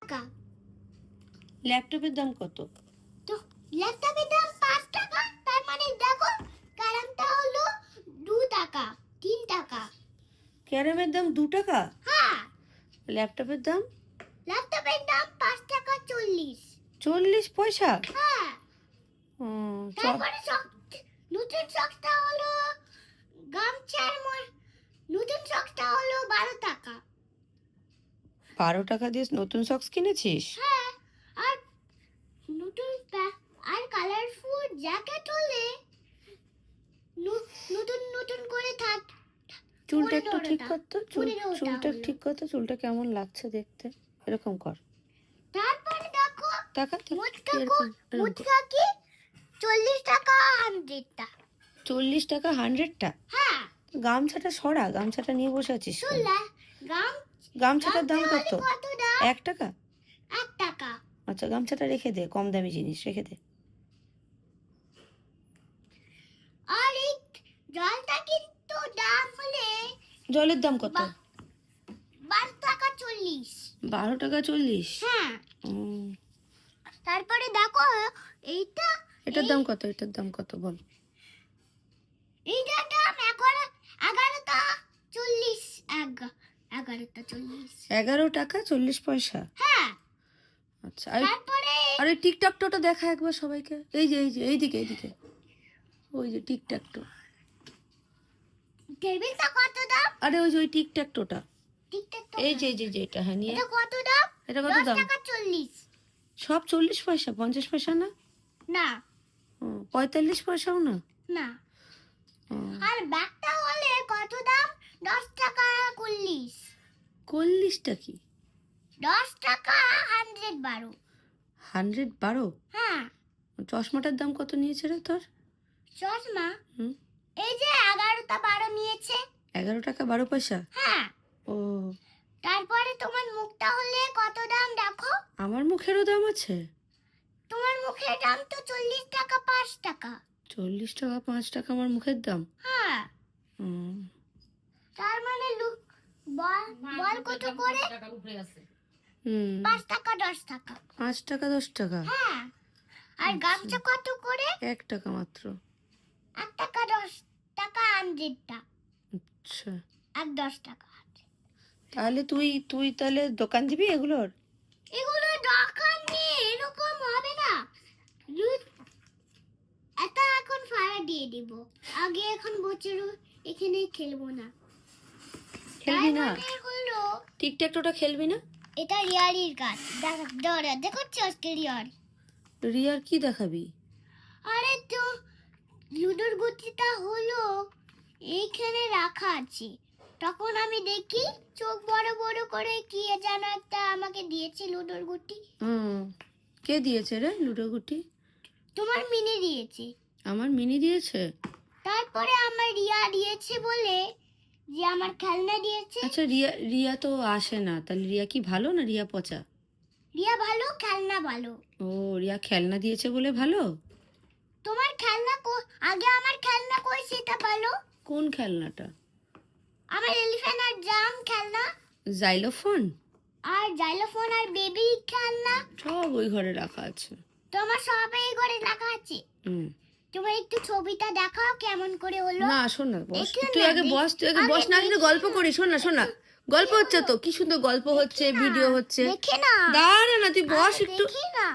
টাকা। ল্যাপটপের দাম কত? তো ল্যাপটপের দাম 5 টাকা, তার মানে দেখো ক্যারামটা হলো 2 টাকা, 3 টাকা। ক্যারামের দাম 2 টাকা, হ্যাঁ ল্যাপটপের দাম ল্যাপটপের দাম 5 টাকা 40। 40 পয়সা। হ্যাঁ চ- তারপরে নতুন সক্সটা হলো গামছার নতুন সক্সটা হলো 12 টাকা। 12 টাকা দিয়ে নতুন সক্স কিনেছিস? হ্যাঁ আর নতুন আর কালারফুল জ্যাকেট হলে নতুন নতুন করে থাক। চুলটা একটু 15 ঠিক টা, করতো, 15 টা চুলটা হলো। ঠিক করতো, চুলটা কেমন লাগছে দেখতে, এরকম কর। তারপরে দেখো টাকা মুচকা এরকম মুচকা কি 40 টাকা 100 টা। 40 টাকা 100টা। হ্যাঁ গামছাটা সরা, গামছাটা নিয়ে বসে আছিস কেন? চুলা গাম গামছাটার দাম কত? কত দাম? 1 টাকা। 1 টাকা। আচ্ছা গামছাটা রেখে দে, কম দামি জিনিস রেখে দে। আর এই জলটা কিন্তু দাম হলে জলের দাম কত? 12 টাকা 40। 12 টাকা 40। হ্যাঁ উম, তারপরে দেখো এইটা এটার দাম কত? এটার দাম কত বল? এইটার দাম 11টা 40। 11টা 40। 11 টাকা 40 পয়সা। হ্যাঁ আচ্ছা তারপরে আরে টিকটকটা দেখা একবার সবাইকে। এই যে এইদিকে ওই যে টিকটকটো। টেবিলটা কত দাম? আরে ওই যে ওই টিকটকটোটা, টিকটক তো এই যে এটা। হ্যাঁ নিয়ে এটা কত দাম? এটা কত 10 দাম? টাকা 40। সব 40 পয়সা, 50 পয়সা না? না 45 পয়সাও না? না ও, আর ব্যাগটা হলে কত দাম? 10 টাকা 40। 40টা কি? 10 টাকা 112। 112? হ্যাঁ চশমাটার দাম কত নিয়েছে রে তোর? চশমা হুম, এই যে 11টা 12 নিয়েছে। 11 টাকা 12 পয়সা। হ্যাঁ ও, তারপরে তোমার মুখটা হলে কত দাম দেখো? আমার মুখেরও দাম আছে? তোমার মুখের দাম তো 40 টাকা 5 টাকা। 40 টাকা 5 টাকা আমার মুখের দাম? হ্যাঁ হুম, তার মানে বল বল কত করে? 5 টাকা 10 টাকা। 5 টাকা 10 টাকা? হ্যাঁ আর গামছা কত করে? 1 টাকা মাত্র। 1 টাকা 10 টাকা 100টা। আচ্ছা আর 10 টাকা। তাহলে তুই তাহলে দোকান দিবি এগুলোর? এগুলো দোকান নিয়ে এরকম হবে না। এটা এখন ভাড়া দিয়ে দিব। আগে এখন বছর এখানে খেলবো না। খেলবি না? তার মানে হলো টিকটকটা খেলবি না? এটা রিয়ারির কাজ। দেখো আজকে রিয়ার। রিয়ার কি দেখাবি? আরে তো লুডোর গুটিটা হলো এইখানে রাখা আছে। তখন আমি দেখি চোখ বড় বড় করে কি যেন একটা আমাকে দিয়েছে লুডোর গুটি। হুম, কে দিয়েছে রে লুডো গুটি? তোমার মিনি দিয়েছে। আমার মিনি দিয়েছে? তারপরে আমার রিয়া দিয়েছে বলে যে আমার খেলনা দিয়েছে। আচ্ছা রিয়া তো আসে না, তাহলে রিয়া কি ভালো না রিয়া পচা? রিয়া ভালো, খেলনা ভালো। ও, রিয়া খেলনা দিয়েছে বলে ভালো? তোমার খেলনা আগে আমার খেলনা কই সেটা ভালো। কোন খেলনাটা? আমার এলিফ্যান্ট আর জাম খেলনা জাইলোফোন? আর জাইলোফোন আর বেবি খেলনা সব ওই ঘরে রাখা আছে। তোমার সবাই ঘরে রাখা আছে। হুম, তোমার একটু ছবিটা দেখাও কেমন করে হলো। না শোন না, বস দেখি তুই না, আগে বস, তুই আগে আমি বস, না কিন্তু দেখি গল্প না। করি। শোন না গল্প হচ্ছে তো, কি সুন্দর গল্প হচ্ছে, ভিডিও হচ্ছে। দেখে না দাঁড়া না তুই বস আমি একটু। দেখি না